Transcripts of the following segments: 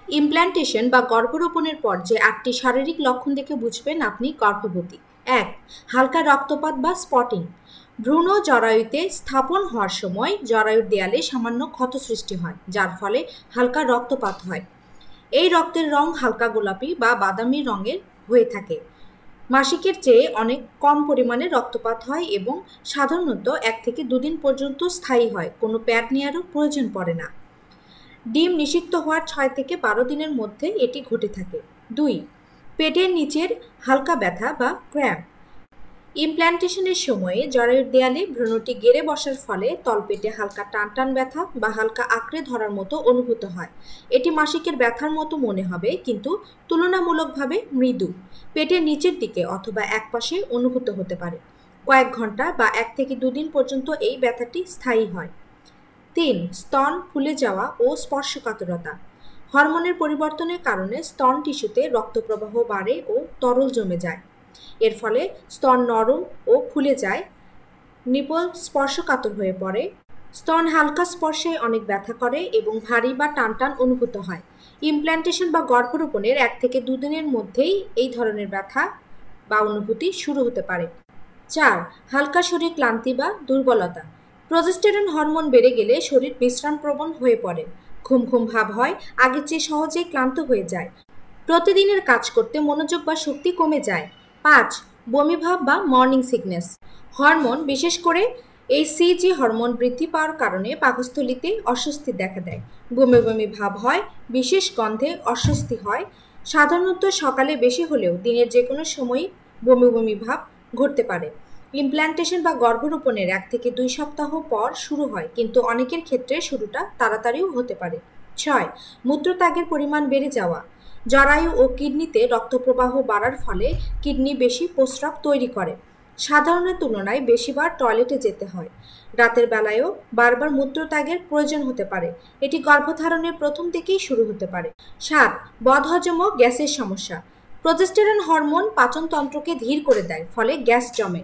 Implantation বা গর্ভরোপণের পর যে ৮টি শারীরিক লক্ষণ দেখে বুঝবেন আপনি গর্ভবতী। ১. হালকা রক্তপাত বা স্পটিং। ভ্রূণ জরায়ুতে স্থাপন হওয়ার সময় জরায়ুর দেয়ালে সামান্য ক্ষত সৃষ্টি হয়, যার ফলে হালকা রক্তপাত হয়। এই রক্তের রং হালকা গোলাপি বা বাদামি রঙের হয়ে থাকে। মাসিকের চেয়ে অনেক কম পরিমাণে রক্তপাত হয় এবং সাধারণত ১ থেকে ২ দিন পর্যন্ত স্থায়ী হয়, কোনো প্যাড নেওয়ারও প্রয়োজন পড়ে না। ডিম নিষিক্ত হওয়ার ৬ থেকে ১২ দিনের মধ্যে এটি ঘটে থাকে। ২. পেটের নিচের হালকা ব্যথা বা ক্র্যাম্প। ইমপ্ল্যান্টেশনের সময়ে জরায়ুর দেয়ালে ভ্রূণটি গেড়ে বসার ফলে তলপেটে হালকা টানটান ব্যথা বা হালকা আঁকড়ে ধরার মতো অনুভূত হয়। এটি মাসিকের ব্যথার মতো মনে হবে, কিন্তু তুলনামূলকভাবে মৃদু। পেটের নিচের দিকে অথবা একপাশে অনুভূত হতে পারে। কয়েক ঘন্টা বা ১ থেকে ২ দিন পর্যন্ত এই ব্যথাটি স্থায়ী হয়। ৩. স্তন ফুলে যাওয়া ও স্পর্শকাতরতা। হরমোনের পরিবর্তনের কারণে স্তন টিস্যুতে রক্তপ্রবাহ বাড়ে ও তরল জমে যায়। এর ফলে স্তন নরম ও ফুলে যায়, নিপল স্পর্শকাতর হয়ে পড়ে। স্তন হালকা স্পর্শে অনেক ব্যথা করে এবং ভারী বা টানটান অনুভূত হয়। ইমপ্ল্যান্টেশন বা গর্ভরোপণের ১ থেকে ২ দিনের মধ্যেই এই ধরনের ব্যথা বা অনুভূতি শুরু হতে পারে। ৪. হালকা শরীর ক্লান্তি বা দুর্বলতা। প্রজেস্টেরন হরমোন বেড়ে গেলে শরীর বিশ্রামপ্রবণ হয়ে পড়ে। ঘুম ঘুম ভাব হয়, আগের চেয়ে সহজেই ক্লান্ত হয়ে যায়। প্রতিদিনের কাজ করতে মনোযোগ বা শক্তি কমে যায়। ৫. বমিভাব বা মর্নিং সিকনেস। হরমোন, বিশেষ করে এইচসিজি হরমোন বৃদ্ধি পাওয়ার কারণে পাকস্থলীতে অস্বস্তি দেখা দেয়। বমি বমি ভাব হয়, বিশেষ গন্ধে অস্বস্তি হয়। সাধারণত সকালে বেশি হলেও দিনের যে কোনো সময়ই বমি বমি ভাব ঘটতে পারে। ইমপ্ল্যান্টেশন বা গর্ভরোপণের ১ থেকে ২ সপ্তাহ পর শুরু হয়, কিন্তু অনেকের ক্ষেত্রে শুরুটা তাড়াতাড়িও হতে পারে। ৬. মূত্রত্যাগের পরিমাণ বেড়ে যাওয়া। জরায়ু ও কিডনিতে রক্তপ্রবাহ বাড়ার ফলে কিডনি বেশি প্রস্রাব তৈরি করে। সাধারণের তুলনায় বেশিবার টয়লেটে যেতে হয়। রাতের বেলায়ও বারবার মূত্রত্যাগের প্রয়োজন হতে পারে। এটি গর্ভধারণের প্রথম থেকেই শুরু হতে পারে। ৭. বদহজম ও গ্যাসের সমস্যা। প্রজেস্টেরন হরমোন পাচনতন্ত্রকে ধীর করে দেয়, ফলে গ্যাস জমে।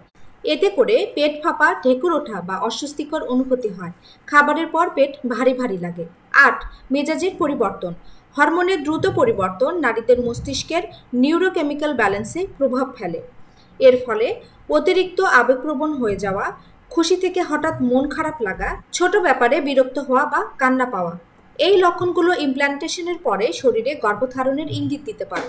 এতে করে পেট ফাঁপা, ঢেকুর ওঠা বা অস্বস্তিকর অনুভূতি হয়। খাবারের পর পেট ভারী ভারী লাগে। ৮. মেজাজের পরিবর্তন। হরমোনের দ্রুত পরিবর্তন নারীদের মস্তিষ্কের নিউরোকেমিক্যাল ব্যালেন্সে প্রভাব ফেলে। এর ফলে অতিরিক্ত আবেগপ্রবণ হয়ে যাওয়া, খুশি থেকে হঠাৎ মন খারাপ লাগা, ছোট ব্যাপারে বিরক্ত হওয়া বা কান্না পাওয়া। এই লক্ষণগুলো ইমপ্ল্যান্টেশনের পরে শরীরে গর্ভধারণের ইঙ্গিত দিতে পারে।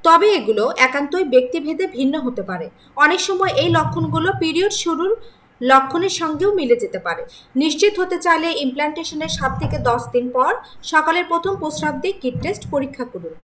তবে এগুলো একান্তই ব্যক্তিভেদে ভিন্ন হতে পারে। অনেক সময় এই লক্ষণগুলো পিরিয়ড শুরুর লক্ষণের সঙ্গেও মিলে যেতে পারে। নিশ্চিত হতে চাইলে ইমপ্ল্যান্টেশনের ৭ থেকে ১০ দিন পর সকালের প্রথম প্রস্রাব দিয়ে কিট টেস্ট পরীক্ষা করুন।